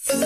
Assalamualaikum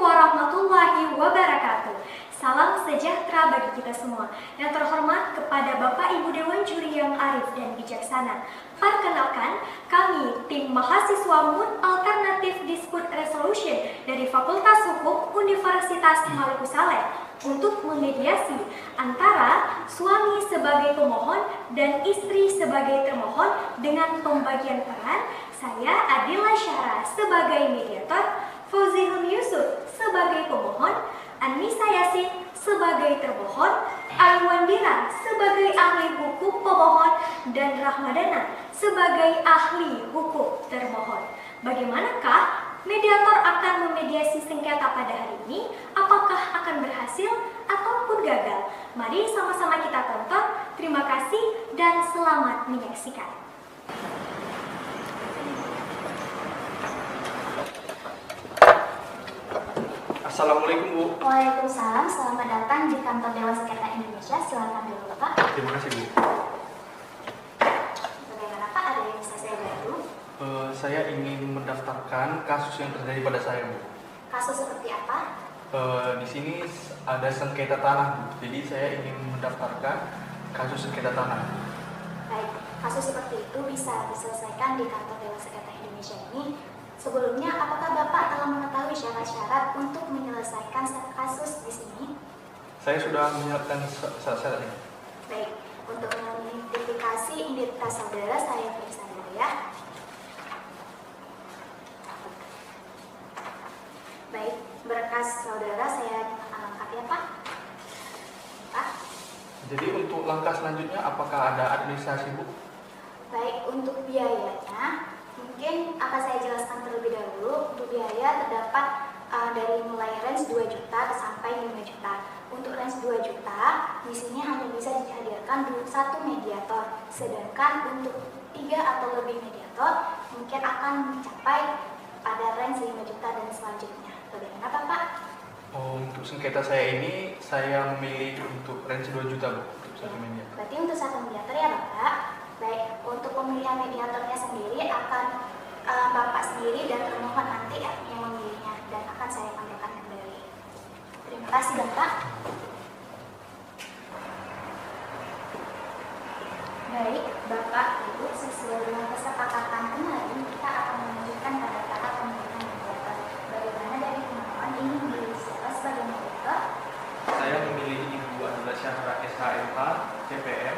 warahmatullahi wabarakatuh. Salam sejahtera bagi kita semua. Yang terhormat kepada Bapak Ibu Dewan Juri yang arif dan bijaksana. Perkenalkan, kami tim mahasiswa Mood Alternative Dispute Resolution dari Fakultas Hukum Universitas Maluku Saleh untuk memediasi antara suami sebagai pemohon dan istri sebagai termohon dengan pembagian peran. Saya Adila Syahra sebagai mediator, Fauzihun Yusuf sebagai pemohon, Anissa Yasin sebagai termohon, Aiwandira sebagai ahli hukum pemohon, dan Rahmadana sebagai ahli hukum termohon. Bagaimanakah mediator akan memediasi sengketa pada hari ini? Apakah akan berhasil ataupun gagal? Mari sama-sama kita tonton. Terima kasih dan selamat menyaksikan. Assalamualaikum Bu. Waalaikumsalam, selamat datang di kantor Dewan Sengketa Indonesia. Silakan dulu Bapak. Terima kasih Bu. Bagaimana Pak, ada yang bisa saya bantu? Saya ingin mendaftarkan kasus yang terjadi pada saya Bu. Kasus seperti apa? Di sini ada sengketa tanah Bu. Jadi saya ingin mendaftarkan kasus sengketa tanah. Baik, kasus seperti itu bisa diselesaikan di kantor Dewan Sengketa Indonesia ini. Sebelumnya, apakah Bapak telah mengetahui syarat-syarat untuk menyelesaikan kasus di sini? Saya sudah menyiapkan syarat-syarat ini. Baik, untuk mengidentifikasi identitas saudara, saya periksa dulu ya. Baik, berkas saudara saya nyatakan lengkap ya Pak. Pak. Jadi untuk langkah selanjutnya apakah ada administrasi Bu? Baik, untuk biayanya mungkin akan saya jelaskan terlebih dahulu. Untuk biaya terdapat dari mulai range 2 juta sampai 5 juta. Untuk range 2 juta, di sini hanya bisa dihadirkan satu mediator. Sedangkan untuk 3 atau lebih mediator, mungkin akan mencapai pada range 5 juta dan selanjutnya. Bagaimana Bapak? Untuk sengketa saya ini, saya memilih untuk range 2 juta Bu. Untuk satu mediator. Berarti untuk satu mediator ya Bapak. Baik, untuk pemilihan mediatornya sendiri akan Bapak sendiri dan termohon nanti ya yang memilihnya, dan akan saya panggilkan kembali. Terima kasih Bapak. Baik, Bapak Ibu, sesuai dengan kesepakatan kemarin kita akan melanjutkan pada tahap pemilihan mediator. Bagaimana dari pemohon ini memilih siapa sebagai mediator? Saya memilih Ibu Adila Syahra SHMH CPM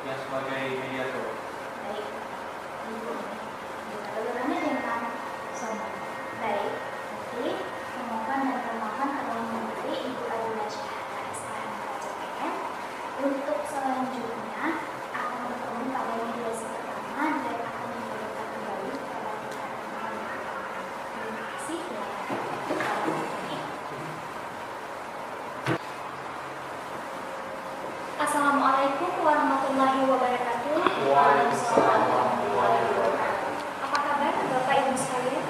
yang sebagai mediator. Baik, Ibu. Bagaimana dengan saudara? Baik, jadi pemohon dan termohon telah memilih Ibu Adila Syahra SHMH CPM. Untuk selanjutnya akan bertemu pada mediasi pertama dan akan diberikan kembali kepada pihak termohon. Terima kasih. Assalamualaikum warahmatullahi wabarakatuh. Waalaikumsalam warahmatullahi wabarakatuh. Apa kabar Bapak Ibu sekalian?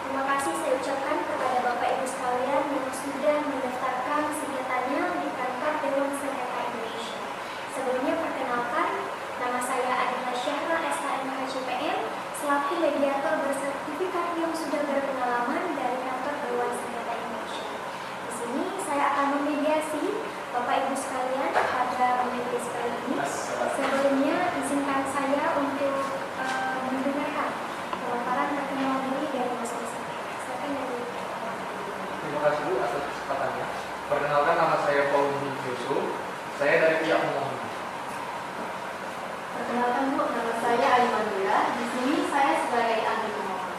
Terima kasih saya ucapkan kepada Bapak Ibu sekalian yang sudah mendaftarkan sengketanya di kantor Dewan Sengketa Indonesia. Sebelumnya perkenalkan, nama saya Adila Syahra SHMH CPM selaku mediator bersertifikat yang sudah berpengalaman dari kantor Dewan Sengketa Indonesia. Di sini saya akan memediasi Bapak Ibu sekalian pada mediasi kali ini. Sebelumnya izinkan saya untuk mendengarkan pemaparan perkenalan diri dari masing-masing. Silakan dari Terima kasih Bu atas kesempatannya. Perkenalkan, nama saya Fauzihun Yusuf. Saya dari pihak pemohon. Perkenalkan Bu, nama saya Aiwandira. Di sini saya sebagai ahli pemohon.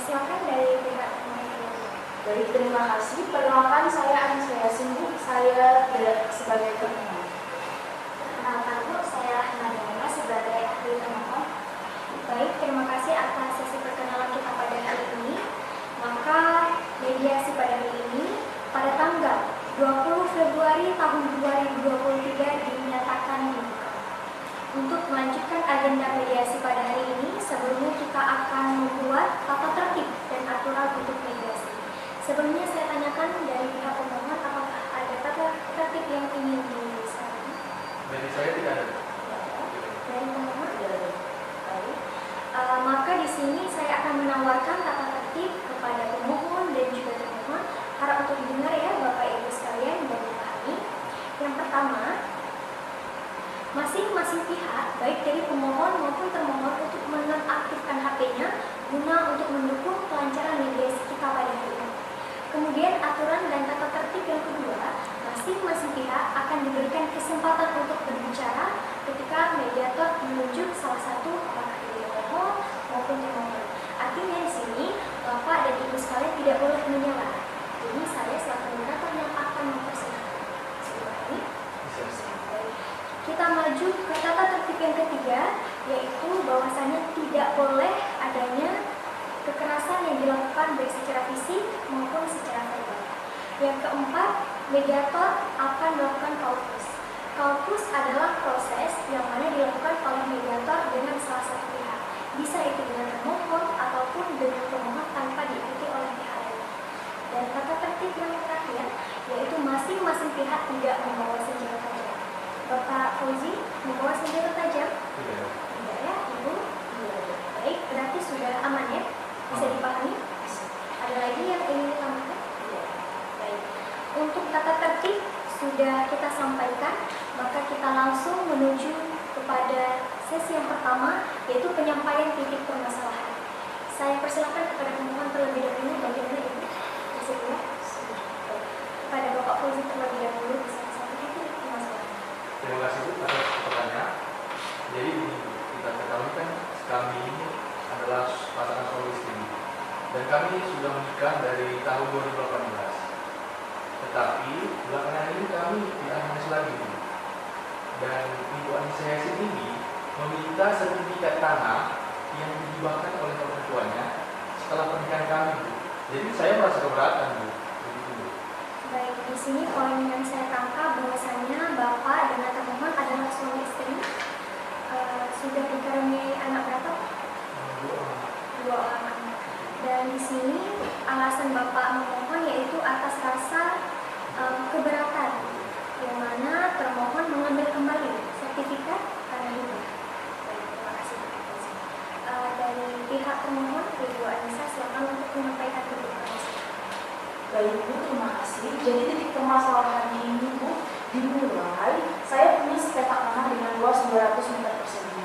silakan dari pihak pemohon. Baik, terima kasih. Perkenalkan saya Anissa Yasin Bu. Saya sebagai termohon. Perkenalkan Bu, saya Rahmadana sebagai ahli termohon. Baik, terima kasih atas sesi perkenalan kita pada hari ini. Maka mediasi pada hari ini pada tanggal 20 Februari tahun 2023 dinyatakan dibuka. Untuk melanjutkan agenda mediasi pada hari ini, sebelumnya kita akan membuat sini saya akan menawarkan tata tertib kepada pemohon dan juga termohon. Harap untuk didengar ya Bapak Ibu sekalian dan dipahami. Yang pertama, masing-masing pihak baik dari pemohon maupun termohon untuk menonaktifkan HP-nya guna untuk mendukung kelancaran mediasi kita pada hari ini. Kemudian aturan dan tata tertib yang kedua, masing-masing pihak akan diberikan kesempatan untuk berbicara ketika mediator menunjuk salah satu apakah itu pemohon maupun termohon. Artinya di sini Bapak dan Ibu sekalian tidak boleh menyela. Ini saya selaku moderator yang akan mempersilahkan. Ini kita maju ke tata tertib yang ketiga, yaitu bahwasanya tidak boleh adanya kekerasan yang dilakukan baik secara fisik maupun secara verbal. Yang keempat, mediator akan melakukan kaukus. Kaukus adalah proses yang mana dilakukan oleh mediator dengan salah satu pihak. Bisa itu dengan termohon ataupun dengan pemohon tanpa diikuti oleh pihak lain. Dan tata tertib yang terakhir, yaitu masing-masing pihak tidak membawa senjata tajam. Bapak Fauzi membawa senjata tajam? Tidak ya, Ibu? Baik, berarti sudah aman ya? Bisa dipahami? Ada lagi yang ingin ditambahkan? Baik. Untuk tata tertib sudah kita sampaikan, maka kita langsung menuju kepada sesi yang pertama, yaitu penyampaian titik permasalahan. Saya persilakan kepada pemohon terlebih dahulu. Bagaimana Ibu? Bisa ya? Kepada Bapak Fauzi terlebih dahulu bisa disampaikan titik permasalahan. Terima kasih Bu atas pertanyaan. Jadi kita ketahui kan kami ini adalah pasangan suami istri dan kami sudah menikah dari tahun 2018. Tetapi belakangan ini kami tidak harmonis lagi Bu. Dan Ibu Anissa ini meminta sertifikat tanah yang dihibahkan oleh orang tuanya setelah pernikahan kami Bu. Jadi saya merasa keberatan Bu. Baik, di sini poin yang saya tangkap bahwasanya Bapak dengan termohon adalah suami istri. Sudah dikaruniai anak berapa? Dua orang anak. Dan di sini alasan Bapak memohon yaitu atas rasa keberatan, yang mana termohon mengambil kembali sertifikat tanah hibah. Baik, terima kasih. Dari pihak termohon, Ibu Anissa, silakan untuk menyampaikan titik permasalahan. Baik Bu, terima kasih. Jadi titik permasalahannya ini Bu, dimulai saya punya sepetak tanah dengan luas 200 meter persegi.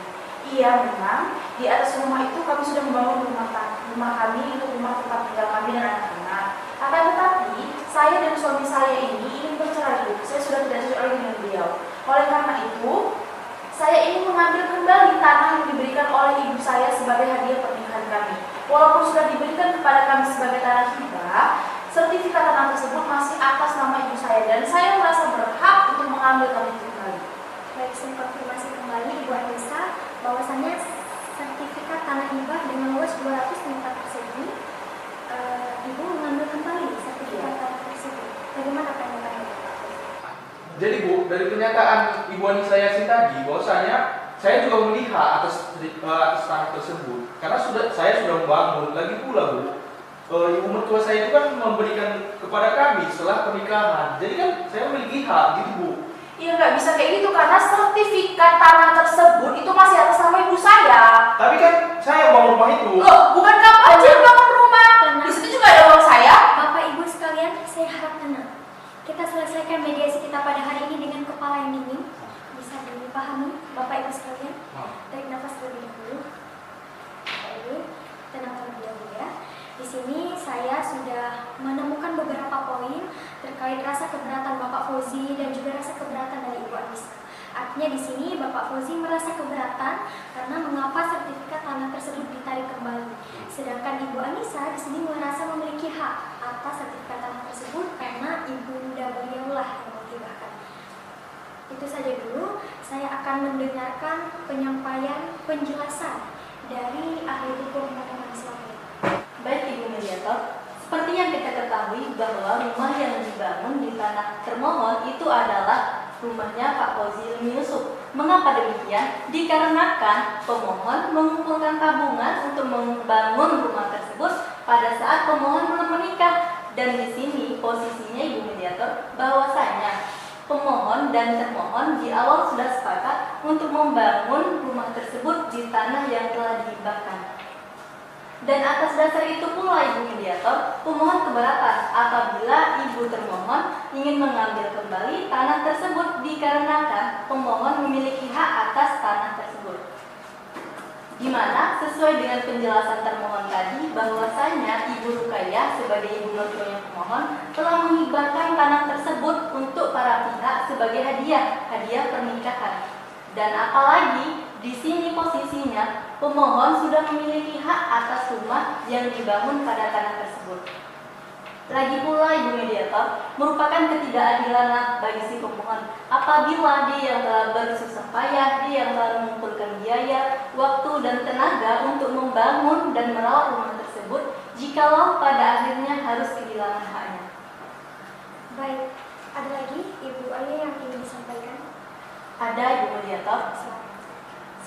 Iya memang, di atas rumah itu kami sudah membangun rumah kami untuk rumah tempat tinggal kami dan anak-anak. Akan tetapi, saya dan suami saya ini ingin bercerai Bu. Saya sudah tidak sesuai lagi dengan beliau. Oleh karena itu, saya ingin mengambil kembali tanah yang diberikan oleh ibu saya sebagai hadiah pernikahan kami. Walaupun sudah diberikan kepada kami sebagai tanah hibah, sertifikat tanah tersebut masih atas nama ibu saya dan saya merasa berhak untuk mengambil tanah itu kembali. Baik, saya konfirmasi kembali Ibu Anissa bahwasanya sertifikat tanah hibah dengan luas 200 meter persegi, Ibu mengambil kembali sertifikat tanah tersebut. Bagaimana pandangan Bapak? Jadi Bu, dari pernyataan Ibu Anissa Yasin tadi, bahwasanya saya juga melihat atas tanah tersebut karena saya sudah membangun. Lagi pula Bu, ibu mertua saya itu kan memberikan kepada kami setelah pernikahan. Jadi kan saya memiliki hak gitu Bu. Iya nggak bisa kayak gitu karena sertifikat tanah tersebut itu masih atas nama ibu saya. Tapi kan saya bangun rumah itu. Loh, bukan kamu aja yang bangun rumah. Di situ juga ada uang saya. Bapak Ibu sekalian, saya harap tenang. Kita selesaikan mediasi kita pada hari ini dengan kepala yang dingin. Bisa dipahami Bapak Ibu sekalian? Tarik nafas terlebih dahulu. Bapak Ibu, tenang terlebih dahulu ya. Di sini saya sudah menemukan beberapa poin terkait rasa keberatan Bapak Fauzi dan juga rasa keberatan dari Ibu Anissa. Artinya di sini Bapak Fauzi merasa keberatan karena mengapa sertifikat tanah tersebut ditarik kembali. Sedangkan Ibu Anissa di sini merasa memiliki hak atas sertifikat tanah tersebut karena ibunda beliaulah yang menghibahkan. Itu saja dulu. Saya akan mendengarkan penyampaian penjelasan dari ahli hukum pemohon selanjutnya. Baik Ibu Mediator, seperti yang kita ketahui bahwa rumah yang dibangun di tanah termohon itu adalah rumahnya Pak Fauzi Ilmi Yusuf. Mengapa demikian? Dikarenakan pemohon mengumpulkan tabungan untuk membangun rumah tersebut pada saat pemohon belum menikah. Dan di sini posisinya Ibu Mediator bahwasanya pemohon dan termohon di awal sudah sepakat untuk membangun rumah tersebut di tanah yang telah dihibahkan. Dan atas dasar itu pula Ibu Mediator, pemohon keberatan apabila Ibu termohon ingin mengambil kembali tanah tersebut dikarenakan pemohon memiliki hak atas tanah tersebut. Di mana sesuai dengan penjelasan termohon tadi bahwasanya Ibu Rukayah sebagai ibu nurtunya pemohon telah menghibahkan tanah tersebut untuk para pihak sebagai hadiah pernikahan. Dan apalagi di sini posisinya pemohon sudah memiliki hak atas rumah yang dibangun pada tanah tersebut. Lagi pula Ibu Mediator, merupakan ketidakadilan bagi si pemohon apabila dia yang telah bersusah payah, dia yang telah mengumpulkan biaya, waktu dan tenaga untuk membangun dan merawat rumah tersebut, jikalau pada akhirnya harus kehilangan haknya. Baik, ada lagi Ibu Alia yang ingin disampaikan? Ada Ibu Mediator.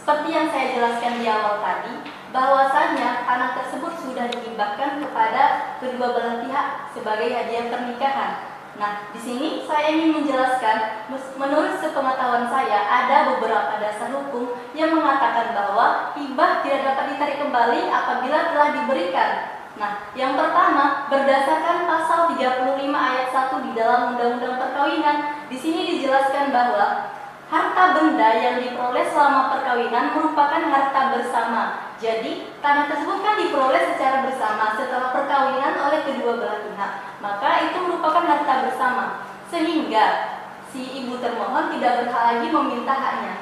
Seperti yang saya jelaskan di awal tadi, bahwasanya tanah tersebut sudah dihibahkan kepada kedua belah pihak sebagai hadiah pernikahan. Nah, di sini saya ingin menjelaskan, menurut sepengetahuan saya ada beberapa dasar hukum yang mengatakan bahwa hibah tidak dapat ditarik kembali apabila telah diberikan. Nah, yang pertama berdasarkan pasal 35 ayat 1 di dalam Undang-Undang Perkawinan. Di sini dijelaskan bahwa harta benda yang diperoleh selama perkawinan merupakan harta bersama. Jadi, tanah tersebut kan diperoleh secara bersama setelah perkawinan oleh kedua belah pihak. Maka itu merupakan harta bersama. Sehingga si ibu termohon tidak berhak lagi meminta haknya.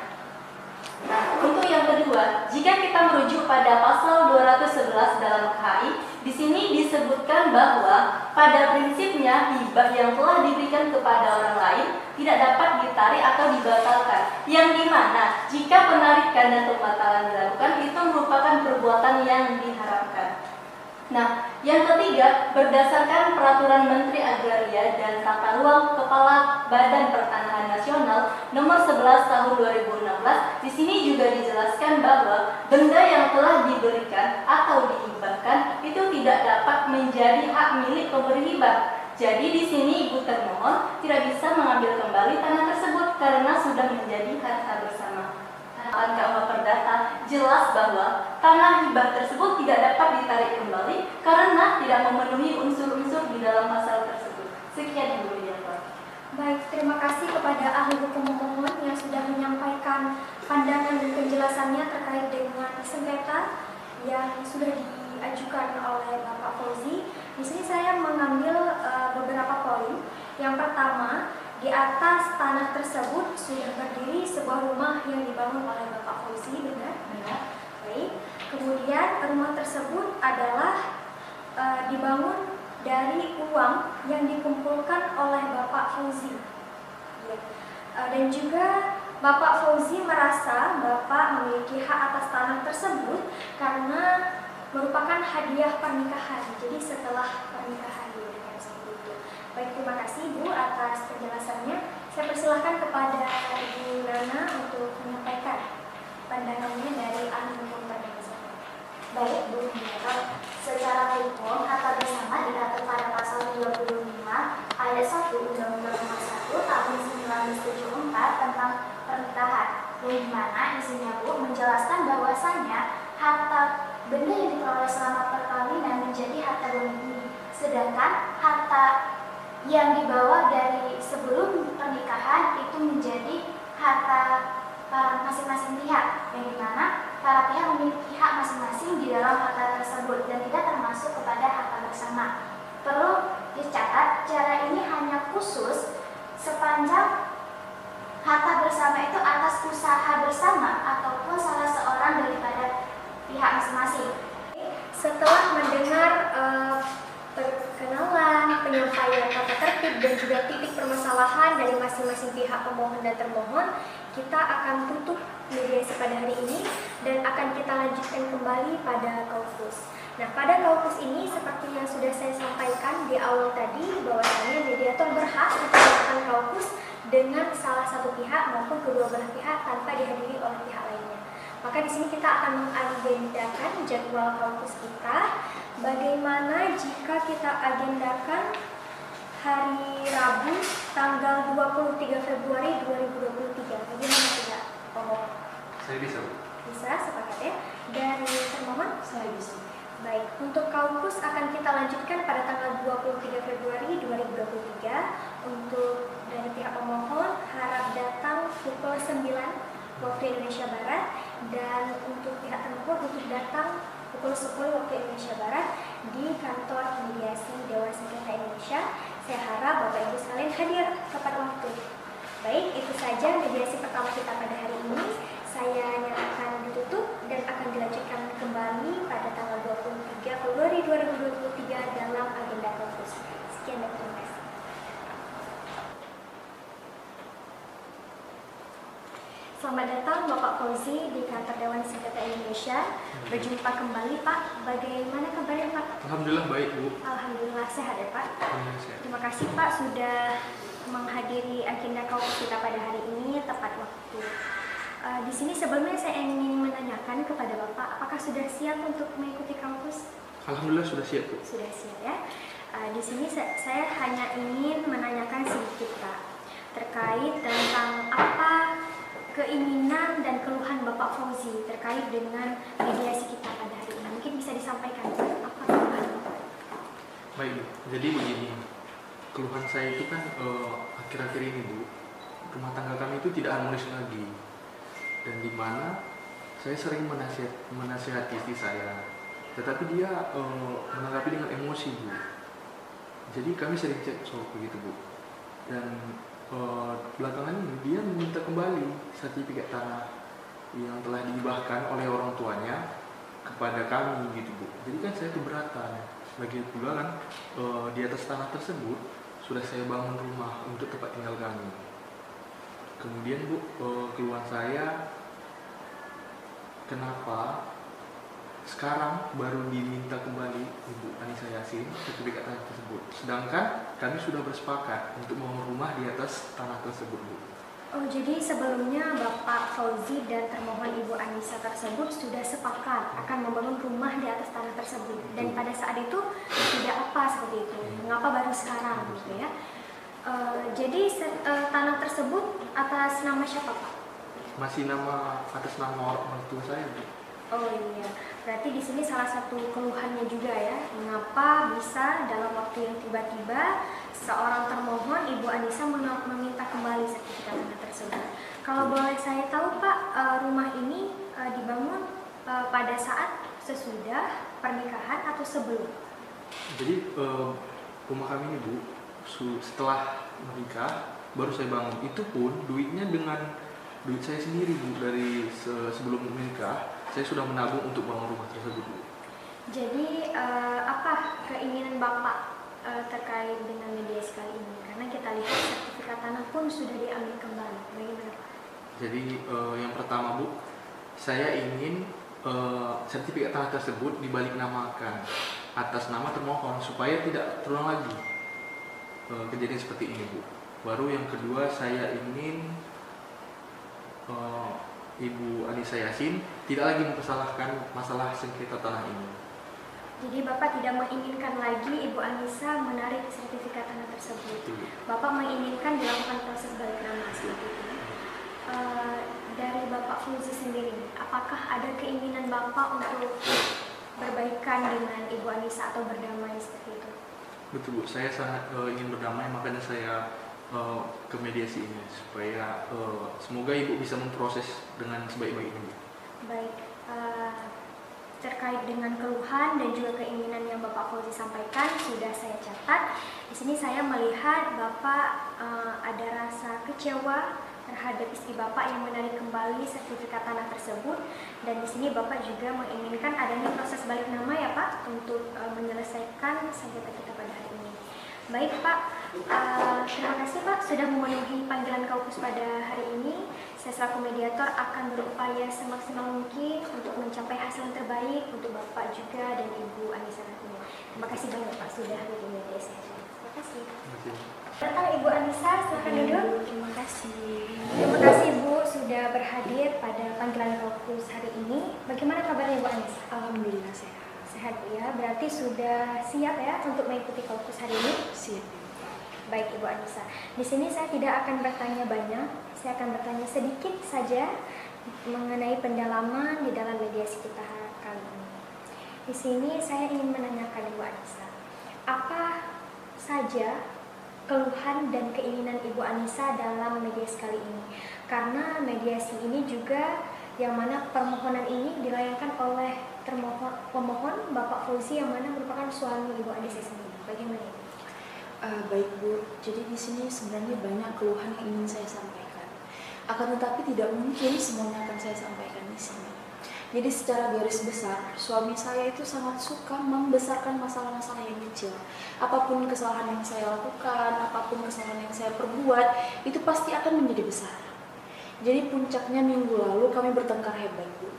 Nah, untuk yang kedua, jika kita merujuk pada pasal 211 dalam KHI, di sini disebutkan bahwa pada prinsipnya hibah yang telah diberikan kepada orang lain tidak dapat ditarik atau dibatalkan. Yang dimana jika penarikan dan pembatalan dilakukan itu merupakan perbuatan yang diharamkan. Nah, yang ketiga, berdasarkan Peraturan Menteri Agraria dan Tata Ruang Kepala Badan Pertanahan Nasional Nomor 11 Tahun 2016, di sini juga dijelaskan bahwa benda yang telah diberikan atau dihibahkan itu tidak dapat menjadi hak milik pemberi hibah. Jadi di sini ibu termohon tidak bisa mengambil kembali tanah tersebut karena sudah menjadi harta bersama. KUH Perdata jelas bahwa tanah hibah tersebut tidak dapat ditarik kembali karena tidak memenuhi unsur-unsur di dalam pasal tersebut. Sekian Ibu Mediator. Baik, terima kasih kepada ahli hukum pemohon yang sudah menyampaikan pandangan dan penjelasannya terkait dengan sengketa yang sudah diajukan oleh Bapak Fauzi. Di sini saya mengambil beberapa poin. Yang pertama, di atas tanah tersebut sudah berdiri sebuah rumah yang dibangun oleh Bapak Fauzi, benar? Benar. Baik. Kemudian rumah tersebut adalah dibangun dari uang yang dikumpulkan oleh Bapak Fauzi. Ya. Dan juga Bapak Fauzi merasa Bapak memiliki hak atas tanah tersebut karena merupakan hadiah pernikahan. Jadi setelah pernikahan diberikan seperti itu. Baik, terima kasih Bu atas penjelasannya. Saya persilahkan kepada Ibu Nana untuk menyampaikan pandangannya dari ahli hukum perdata. Baik, Bu Mediator. Secara hukum, harta bersama diatur pada pasal 25 ayat 1 Undang-Undang Nomor 1 Tahun 1974 tentang pernikahan. Yang dimana isinya Bu menjelaskan bahwasannya harta benda yang diperoleh selama perkawinan menjadi harta dominan, sedangkan harta yang dibawa dari sebelum pernikahan itu menjadi harta para masing-masing pihak, yang dimana para pihak memiliki hak masing-masing di dalam harta tersebut dan tidak termasuk kepada harta bersama. Perlu dicatat, cara ini hanya khusus sepanjang harta bersama itu atas usaha bersama ataupun salah seorang daripada pihak masing-masing. Setelah mendengar perkenalan, penyampaian tata tertib dan juga titik permasalahan dari masing-masing pihak pemohon dan termohon, kita akan tutup mediasi pada hari ini dan akan kita lanjutkan kembali pada kaukus. Nah, pada kaukus ini seperti yang sudah saya sampaikan di awal tadi, bahwasanya mediator berhak untuk melakukan kaukus dengan salah satu pihak maupun kedua belah pihak tanpa dihadiri oleh pihak lainnya. Maka di sini kita akan mengagendakan jadwal kaukus kita. Bagaimana jika kita agendakan hari Rabu tanggal 23 Februari 2023? Bagaimana tidak? Saya bisa. Bisa, sepakat ya? Dari termohon? Saya bisa. Baik, lanjutkan pada tanggal 23 Februari 2023. Untuk dari pihak pemohon harap datang pukul 9 waktu Indonesia Barat, dan untuk pihak termohon untuk datang pukul 10 waktu Indonesia Barat di kantor mediasi Dewan Sengketa Indonesia. Saya harap Bapak Ibu sekalian hadir tepat waktu. Baik, itu saja mediasi pertama kita pada hari ini. Saya nyatakan ditutup dan akan dilanjutkan kembali pada tanggal 23 Februari 2023 dalam agenda kampus. Sekian dan terima kasih. Selamat datang Bapak Fauzi di kantor Dewan Sengketa Indonesia. Berjumpa kembali Pak. Bagaimana kabarnya Pak? Alhamdulillah baik Bu. Alhamdulillah sehat ya Pak. Alhamdulillah sehat. Terima kasih Pak sudah menghadiri agenda kampus kita pada hari ini tepat waktu. Di sini sebelumnya saya ingin menanyakan kepada Bapak, apakah sudah siap untuk mengikuti kampus? Alhamdulillah sudah siap Bu. Sudah siap ya. Di sini saya hanya ingin menanyakan sedikit Pak terkait tentang apa keinginan dan keluhan Bapak Fauzi terkait dengan mediasi kita pada hari ini. Mungkin bisa disampaikan Pak, apa keluhan Bapak? Baik Bu. Jadi begini, keluhan saya itu kan akhir-akhir ini Bu, rumah tangga kami itu tidak harmonis lagi, dan di mana saya sering menasihati istri saya, tetapi dia menanggapi dengan emosi Bu. Jadi kami sering cekcok begitu Bu, dan belakangan ini dia meminta kembali sertifikat tanah yang telah dihibahkan oleh orang tuanya kepada kami gitu Bu. Jadi kan saya keberatan, lagi pula kan di atas tanah tersebut sudah saya bangun rumah untuk tempat tinggal kami. Kemudian Bu, keluhan saya, kenapa sekarang baru diminta kembali Ibu Anissa Yasin sertifikat tanah tersebut, sedangkan kami sudah bersepakat untuk membangun rumah di atas tanah tersebut Bu. Oh, jadi sebelumnya Bapak Fauzi dan termohon Ibu Anissa tersebut sudah sepakat akan membangun rumah di atas tanah tersebut, dan pada saat itu tidak apa seperti itu. Mengapa baru sekarang gitu ya? Jadi tanah tersebut atas nama siapa Pak? Masih atas nama orang tua saya Bu. Oh iya, berarti di sini salah satu keluhannya juga ya, mengapa bisa dalam waktu yang tiba-tiba seorang termohon Ibu Anissa meminta kembali sertifikat tanah tersebut. Kalau boleh saya tahu Pak, rumah ini dibangun pada saat sesudah pernikahan atau sebelum? Jadi rumah kami ini Bu, setelah menikah baru saya bangun. Itu pun duitnya dengan duit saya sendiri Bu. Dari sebelum menikah saya sudah menabung untuk bangun rumah tersebut Bu. Jadi apa keinginan Bapak terkait dengan mediasi kali ini? Karena kita lihat sertifikat tanah pun sudah diambil kembali. Bagaimana Pak? Jadi yang pertama Bu, saya ingin sertifikat tanah tersebut dibalik namakan atas nama termohon supaya tidak terulang lagi kejadian seperti ini Bu. Baru yang kedua, saya ingin Ibu Anissa Yasin tidak lagi mempersalahkan masalah sengketa tanah ini. Jadi Bapak tidak menginginkan lagi Ibu Anissa menarik sertifikat tanah tersebut. Bapak menginginkan dilakukan proses balik nama seperti itu. Dari Bapak Fauzi sendiri, apakah ada keinginan Bapak untuk berbaikan dengan Ibu Anissa atau berdamai seperti itu? Betul Bu, saya sangat ingin berdamai, makanya saya ke mediasi ini supaya semoga Ibu bisa memproses dengan sebaik-baiknya Bu. Baik, terkait dengan keluhan dan juga keinginan yang Bapak Fauzi sampaikan sudah saya catat. Di sini saya melihat Bapak ada rasa kecewa terhadap istri Bapak yang menarik kembali sertifikat tanah tersebut, dan di sini Bapak juga menginginkan adanya proses balik nama ya Pak untuk menyelesaikan sengketa kita pada hari ini. Baik Pak, terima kasih Pak sudah memenuhi panggilan kampus pada hari ini. Saya selaku mediator akan berupaya semaksimal mungkin untuk mencapai hasil yang terbaik untuk Bapak juga dan Ibu Anissa nantinya. Terima kasih banyak Pak sudah hadir di mediasi. Terima kasih. Datang Ibu Anissa, silakan duduk. Terima kasih. Terima kasih Bu sudah berhadir pada panggilan kampus hari ini. Bagaimana kabarnya Ibu Anissa? Alhamdulillah sehat. Sehat ya, berarti sudah siap ya untuk mengikuti kampus hari ini? Siap. Baik Ibu Anissa, di sini saya tidak akan bertanya banyak, saya akan bertanya sedikit saja mengenai pendalaman di dalam mediasi kita kali ini. Di sini saya ingin menanyakan Ibu Anissa, apa saja keluhan dan keinginan Ibu Anissa dalam mediasi kali ini? Karena mediasi ini juga yang mana permohonan ini dilayangkan oleh pemohon Bapak Fauzi yang mana merupakan suami Ibu Anissa sendiri. Bagaimana Ibu? Baik Bu, jadi di sini sebenarnya banyak keluhan yang ingin saya sampaikan. Akan tetapi tidak mungkin semuanya akan saya sampaikan di sini. Jadi secara garis besar, suami saya itu sangat suka membesarkan masalah-masalah yang kecil. Apapun kesalahan yang saya lakukan, apapun kesalahan yang saya perbuat, itu pasti akan menjadi besar. Jadi puncaknya minggu lalu kami bertengkar hebat Bu.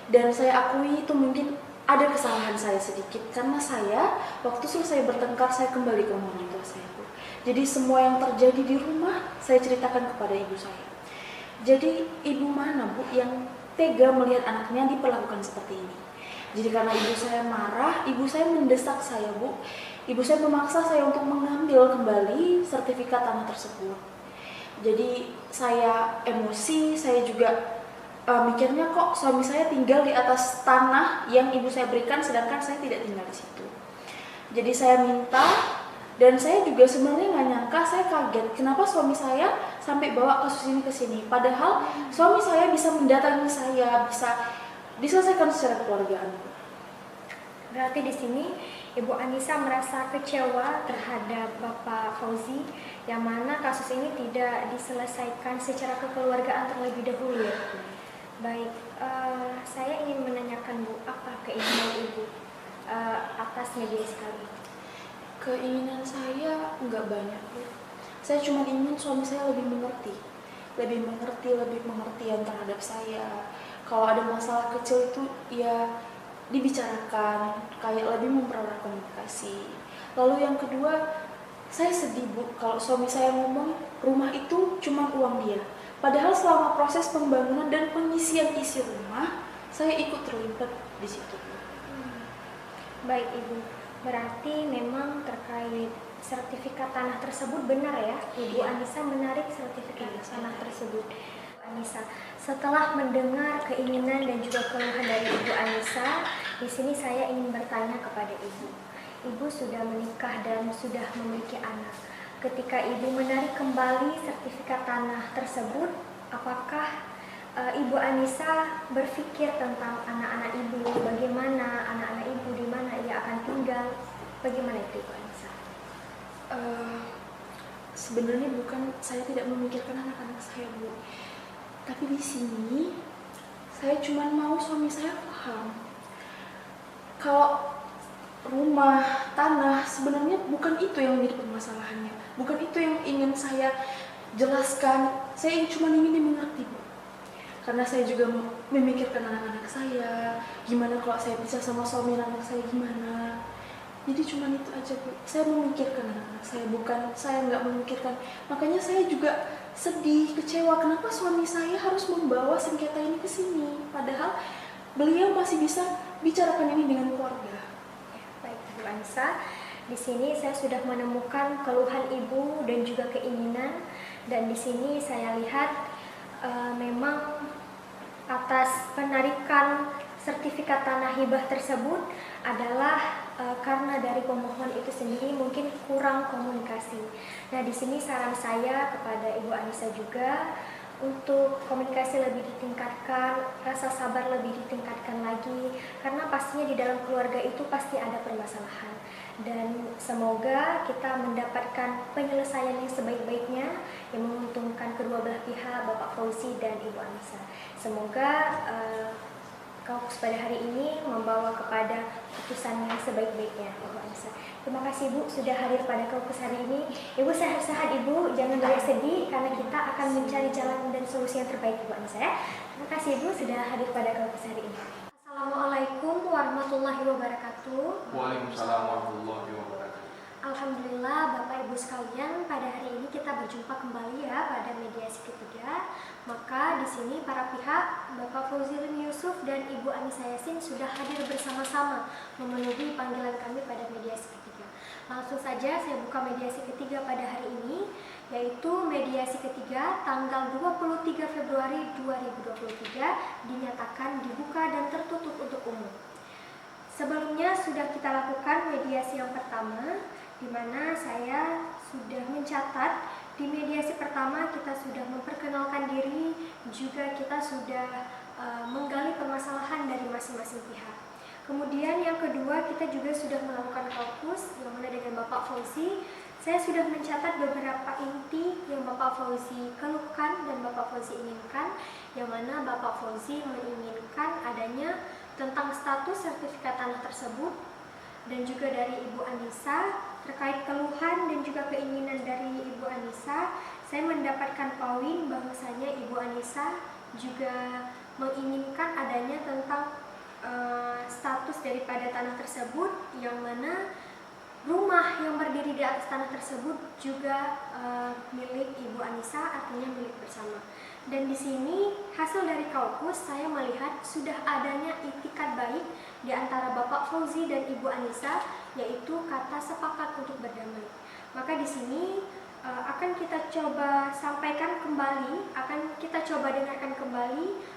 Dan saya akui itu mungkin ada kesalahan saya sedikit, karena saya waktu selesai bertengkar saya kembali ke rumah orang tua saya Bu. Jadi semua yang terjadi di rumah saya ceritakan kepada ibu saya. Jadi ibu mana Bu yang tega melihat anaknya diperlakukan seperti ini? Jadi karena ibu saya marah, ibu saya mendesak saya Bu. Ibu saya memaksa saya untuk mengambil kembali sertifikat tanah tersebut. Jadi saya emosi, saya juga mikirnya kok suami saya tinggal di atas tanah yang ibu saya berikan sedangkan saya tidak tinggal di situ. Jadi saya minta, dan saya juga sebenarnya nggak nyangka, saya kaget kenapa suami saya sampai bawa kasus ini ke sini. Padahal suami saya bisa mendatangi saya, bisa diselesaikan secara keluargaan. Berarti di sini Ibu Anissa merasa kecewa terhadap Bapak Fauzi yang mana kasus ini tidak diselesaikan secara kekeluargaan terlebih dahulu ya. Baik, saya ingin menanyakan Bu, apa keinginan Ibu atas mediasi kali ini? Keinginan saya nggak banyak Bu. Saya cuma ingin suami saya lebih mengerti, lebih pengertian terhadap saya. Kalau ada masalah kecil itu ya dibicarakan, kayak lebih mempererat komunikasi. Lalu yang kedua, saya sedih Bu kalau suami saya ngomong rumah itu cuma uang dia. Padahal selama proses pembangunan dan pengisian isi rumah, saya ikut terlibat di situ. Baik Ibu, berarti memang terkait sertifikat tanah tersebut benar ya, Ibu Anissa menarik sertifikat tanah tersebut. Anissa, setelah mendengar keinginan dan juga keluhan dari Ibu Anissa, di sini saya ingin bertanya kepada Ibu. Ibu sudah menikah dan sudah memiliki anak. Ketika Ibu menarik kembali sertifikat tanah tersebut, apakah Ibu Anissa berpikir tentang anak-anak Ibu, bagaimana anak-anak Ibu, di mana ia akan tinggal, bagaimana itu Ibu Anissa? Sebenarnya bukan saya tidak memikirkan anak-anak saya Bu, tapi di sini saya cuma mau suami saya paham kalau rumah, tanah sebenarnya bukan itu yang menjadi permasalahannya, bukan itu yang ingin saya jelaskan. Saya cuma ingin dimengerti Bu, karena saya juga memikirkan anak-anak saya, gimana kalau saya bisa sama suami anak saya gimana. Jadi cuma itu aja Bu, saya memikirkan anak-anak saya, bukan saya nggak memikirkan. Makanya saya juga sedih, kecewa kenapa suami saya harus membawa sengketa ini ke sini, padahal beliau masih bisa bicarakan ini dengan keluarga. Baik Bu Anissa, di sini saya sudah menemukan keluhan Ibu dan juga keinginan, dan di sini saya lihat memang atas penarikan sertifikat tanah hibah tersebut adalah karena dari pemohon itu sendiri mungkin kurang komunikasi. Nah, di sini saran saya kepada Ibu Anissa juga untuk komunikasi lebih ditingkatkan, rasa sabar lebih ditingkatkan lagi, karena pastinya di dalam keluarga itu pasti ada permasalahan. Dan semoga kita mendapatkan penyelesaian yang sebaik-baiknya yang menguntungkan kedua belah pihak, Bapak Fauzi dan Ibu Anissa. Semoga kaukus pada hari ini membawa kepada putusan yang sebaik-baiknya, Ibu Anissa. Terima kasih Bu sudah hadir pada kaukus hari ini. Ibu sehat-sehat Ibu, jangan banyak sedih karena kita akan mencari jalan dan solusi yang terbaik Ibu Anissa ya. Terima kasih Ibu sudah hadir pada kaukus hari ini. Assalamualaikum warahmatullahi wabarakatuh. Waalaikumsalam warahmatullahi wabarakatuh. Alhamdulillah Bapak Ibu sekalian, pada hari ini kita berjumpa kembali ya pada mediasi ketiga. Maka di sini para pihak Bapak Fauzi Yusuf dan Ibu Anissa Yasin sudah hadir bersama-sama memenuhi panggilan kami pada mediasi ketiga. Langsung saja saya buka mediasi ketiga pada hari ini, yaitu mediasi ketiga tanggal 23 Februari 2023 dinyatakan dibuka dan tertutup untuk umum. Sebelumnya sudah kita lakukan mediasi yang pertama, di mana saya sudah mencatat di mediasi pertama kita sudah memperkenalkan diri, juga kita sudah menggali permasalahan dari masing-masing pihak. Kemudian yang kedua kita juga sudah melakukan kaukus, yang mana dengan Bapak Fauzi, saya sudah mencatat beberapa inti yang Bapak Fauzi keluhkan dan Bapak Fauzi inginkan, yang mana Bapak Fauzi menginginkan adanya tentang status sertifikat tanah tersebut, dan juga dari Ibu Anissa terkait keluhan dan juga keinginan dari Ibu Anissa. Saya mendapatkan poin bahwasanya Ibu Anissa juga menginginkan adanya tentang status daripada tanah tersebut, yang mana rumah yang berdiri di atas tanah tersebut juga milik Ibu Anissa, artinya milik bersama. Dan di sini hasil dari kaukus saya melihat sudah adanya itikat baik di antara Bapak Fauzi dan Ibu Anissa, yaitu kata sepakat untuk berdamai. Maka di sini akan kita coba sampaikan kembali, akan kita coba dengarkan kembali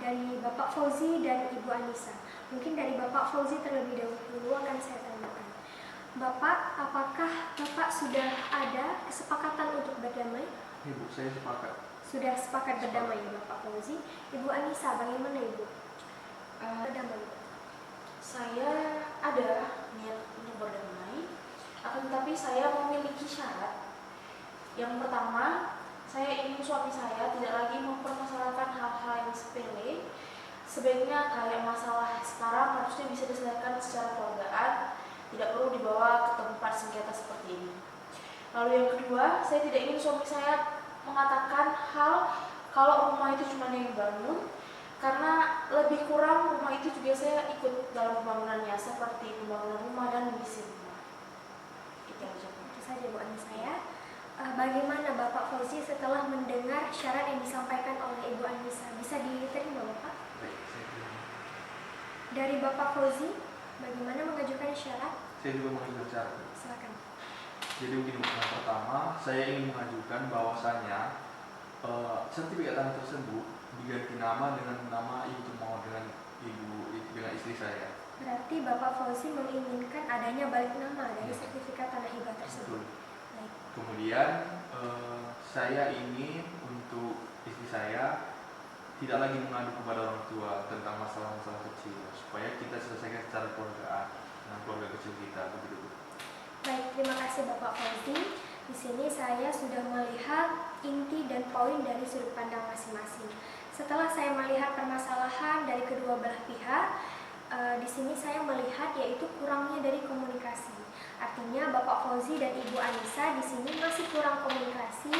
dari Bapak Fauzi dan Ibu Anissa. Mungkin dari Bapak Fauzi terlebih dahulu akan saya tanyakan. Bapak, apakah Bapak sudah ada kesepakatan untuk berdamai? Ibu, saya sepakat. Sudah sepakat berdamai ya Bapak Fauzi. Ibu Anissa, bagaimana Ibu? Berdamai. Saya ada niat untuk berdamai, akan tetapi saya memiliki syarat. Yang pertama, saya ingin suami saya tidak lagi mempermasalahkan hal-hal yang sepele. Sebaiknya kayak masalah sekarang harusnya bisa diselesaikan secara kekeluargaan, tidak perlu dibawa ke tempat sengketa seperti ini. Lalu yang kedua, saya tidak ingin suami saya mengatakan hal kalau rumah itu cuma yang bangun, karena lebih kurang rumah itu juga saya ikut dalam pembangunannya, seperti pembangunan rumah dan mengisi rumah. Itu aja. Itu saja Bu Anissa ya. Bagaimana Bapak Fauzi setelah mendengar syarat yang disampaikan oleh Ibu Anissa? Bisa diterima Bapak? Baik, saya terima. Dari Bapak Fauzi, bagaimana mengajukan syarat? Saya juga mengajukan syarat. Silakan. Jadi begini, yang pertama saya ingin mengajukan bahwasanya sertifikat tanah tersebut diganti nama dengan nama ibu termohon, dengan istri saya. Berarti Bapak Fauzi menginginkan adanya balik nama dari sertifikat tanah hibah tersebut. Betul. Baik. Kemudian saya ingin untuk istri saya tidak lagi mengadu kepada orang tua tentang masalah-masalah kecil, supaya kita selesaikan secara keluargaan dengan keluarga kecil kita, begitu. Baik, terima kasih Bapak Fauzi. Di sini saya sudah melihat inti dan poin dari sudut pandang masing-masing. Setelah saya melihat permasalahan dari kedua belah pihak, di sini saya melihat yaitu kurangnya dari komunikasi. Artinya Bapak Fauzi dan Ibu Anissa di sini masih kurang komunikasi,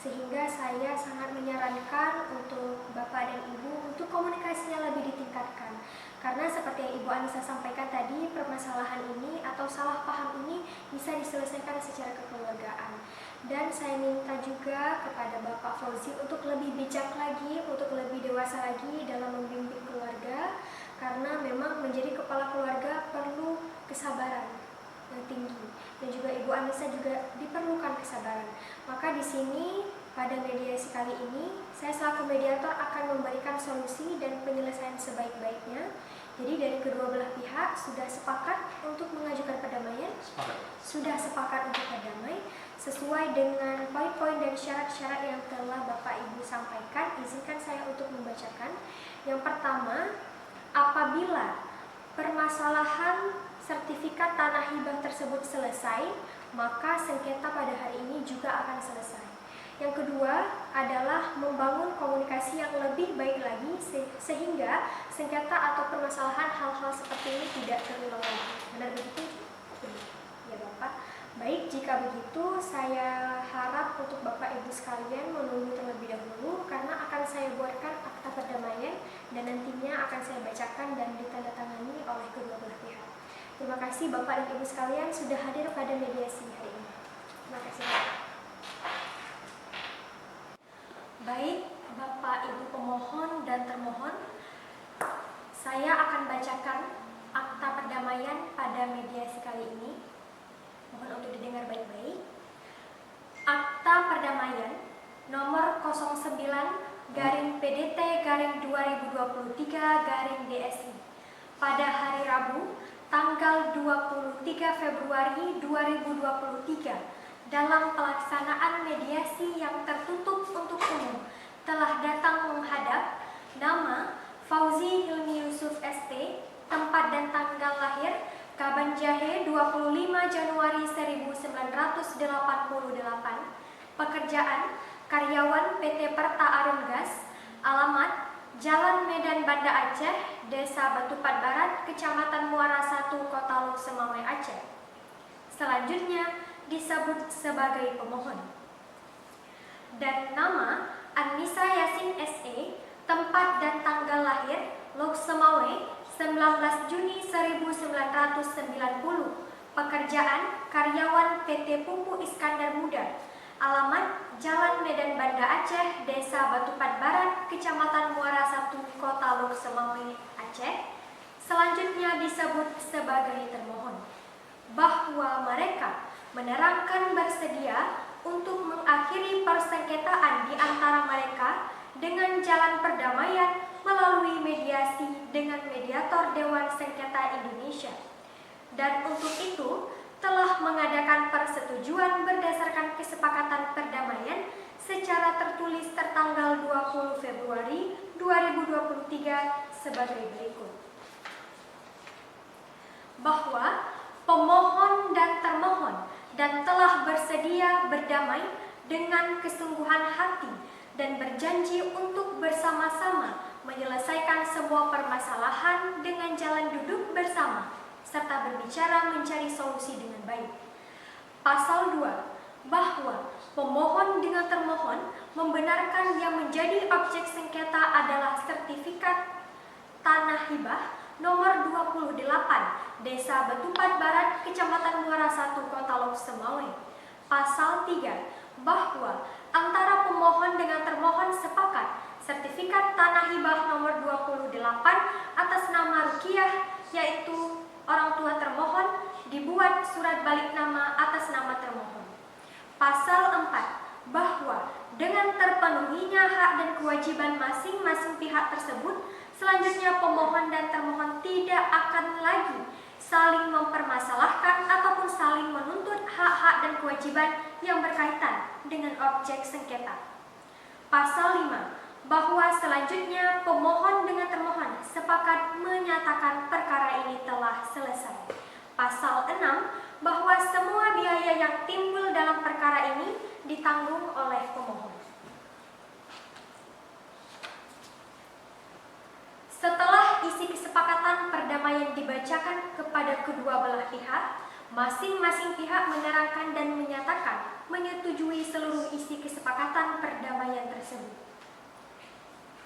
sehingga saya sangat menyarankan untuk Bapak dan Ibu untuk komunikasinya lebih ditingkatkan. Karena seperti yang Ibu Anissa sampaikan tadi, permasalahan ini atau salah paham ini bisa diselesaikan secara kekeluargaan. Dan saya minta juga kepada Bapak Fauzi untuk lebih bijak lagi, untuk lebih dewasa lagi dalam membimbing keluarga, karena memang menjadi kepala keluarga perlu kesabaran yang tinggi, dan juga Ibu Anissa juga diperlukan kesabaran. Maka di sini pada mediasi kali ini saya selaku mediator akan memberikan solusi dan penyelesaian sebaik-baiknya. Jadi dari kedua belah pihak sudah sepakat untuk mengajukan perdamaian, sudah sepakat untuk berdamai sesuai dengan poin-poin dan syarat-syarat yang telah Bapak Ibu sampaikan. Izinkan saya untuk membacakan. Yang pertama, apabila permasalahan sertifikat tanah hibah tersebut selesai, maka sengketa pada hari ini juga akan selesai. Yang kedua adalah membangun komunikasi yang lebih baik lagi sehingga sengketa atau permasalahan hal-hal seperti ini tidak terulang lagi. Benar begitu? Ya Bapak. Baik, jika begitu saya harap untuk Bapak Ibu sekalian menunggu terlebih dahulu, karena akan saya buatkan akta perdamaian dan nantinya akan saya bacakan dan ditandatangani oleh kedua belah pihak. Terima kasih Bapak dan Ibu sekalian sudah hadir pada mediasi hari ini. Terima kasih. Baik, Bapak Ibu pemohon dan termohon, saya akan bacakan akta perdamaian pada mediasi kali ini. Mohon untuk didengar baik-baik. Akta perdamaian nomor 09/PDT/2023/DSI pada hari Rabu, tanggal 23 Februari 2023, dalam pelaksanaan mediasi yang tertutup untuk umum, telah datang menghadap nama Fauzi Hilmi Yusuf ST, tempat dan tanggal lahir Kabanjahe 25 Januari 1988, pekerjaan karyawan PT Perta Arun Gas, alamat Jalan Medan Banda Aceh, Desa Batupat Barat, Kecamatan Muara 1, Kota Lok Semawai, Aceh. Selanjutnya disebut sebagai pemohon. Dan nama Annisa Yasin SE, tempat dan tanggal lahir Lok Semawai 19 Juni 1990, pekerjaan karyawan PT Pupuk Iskandar Muda, alamat Jalan Medan Banda Aceh, Desa Batupat Barat, Kecamatan Muara 1, Kota Lok Semawai, Aceh. Selanjutnya disebut sebagai termohon, bahwa mereka menerangkan bersedia untuk mengakhiri persengketaan di antara mereka dengan jalan perdamaian melalui mediasi dengan mediator Dewan Sengketa Indonesia. Dan untuk itu telah mengadakan persetujuan berdasarkan kesepakatan perdamaian secara tertulis tertanggal 20 Februari 2023 sebagai berikut. Bahwa pemohon dan termohon dan telah bersedia berdamai dengan kesungguhan hati dan berjanji untuk bersama-sama menyelesaikan semua permasalahan dengan jalan duduk bersama serta berbicara mencari solusi dengan baik. Pasal 2, bahwa pemohon dengan termohon membenarkan yang menjadi objek sengketa adalah sertifikat tanah hibah nomor 28 Desa Batupat Barat, Kecamatan Muara 1, Kota Lok Semawai. Pasal 3, bahwa antara pemohon dengan termohon sepakat sertifikat tanah hibah nomor 28 atas nama Rukiah, yaitu orang tua termohon, dibuat surat balik nama atas nama termohon. Pasal 4, bahwa dengan terpenuhinya hak dan kewajiban masing-masing pihak tersebut, selanjutnya pemohon dan termohon tidak akan lagi saling mempermasalahkan ataupun saling menuntut hak-hak dan kewajiban yang berkaitan dengan objek sengketa. Pasal 5, bahwa selanjutnya pemohon dengan termohon sepakat menyatakan perkara ini telah selesai. Pasal 6, bahwa semua biaya yang timbul dalam perkara ini ditanggung oleh pemohon. Setelah isi kesepakatan perdamaian dibacakan kepada kedua belah pihak, masing-masing pihak menerangkan dan menyatakan menyetujui seluruh isi kesepakatan perdamaian tersebut.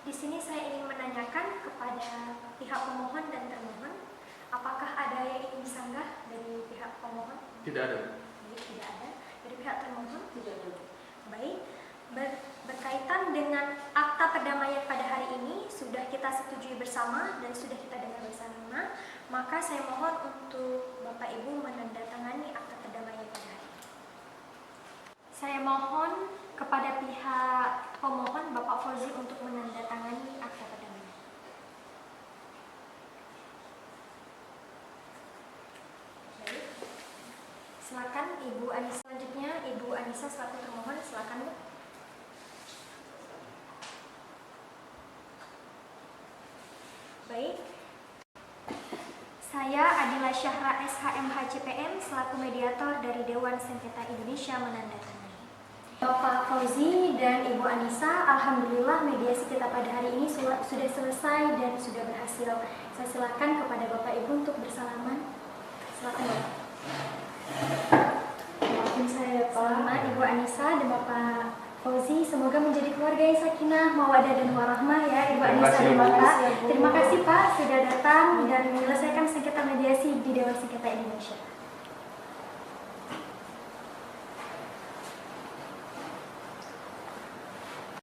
Di sini saya ingin menanyakan kepada pihak pemohon dan termohon, apakah ada yang ingin disanggah dari pihak pemohon? Tidak ada. Tidak ada. Dari pihak termohon? Tidak ada. Baik. Berkaitan dengan akta perdamaian pada hari ini sudah kita setujui bersama dan sudah kita dengar bersama, maka saya mohon untuk Bapak Ibu menandatangani akta perdamaian pada hari ini. Saya mohon kepada pihak pemohon Bapak Fauzi untuk menandatangani akta perdamaian. Baik. Silakan Ibu Anissa. Selanjutnya Ibu Anissa selaku termohon, silakan Bu. Baik. Saya Adila Syahra SHMH CPM selaku mediator dari Dewan Sengketa Indonesia menandatangani. Bapak Fauzi dan Ibu Anissa, alhamdulillah mediasi kita pada hari ini sudah selesai dan sudah berhasil. Saya silakan kepada Bapak Ibu untuk bersalaman. Silakan Bapak. Maafin saya Pak. Selamat Ibu Anissa dan Bapak Fauzi, semoga menjadi keluarga yang sakinah, mawadah dan warahmah ya Ibu Anissa dan Bapak. Terima kasih Pak sudah datang dan menyelesaikan sengketa mediasi di Dewan Sengketa Indonesia.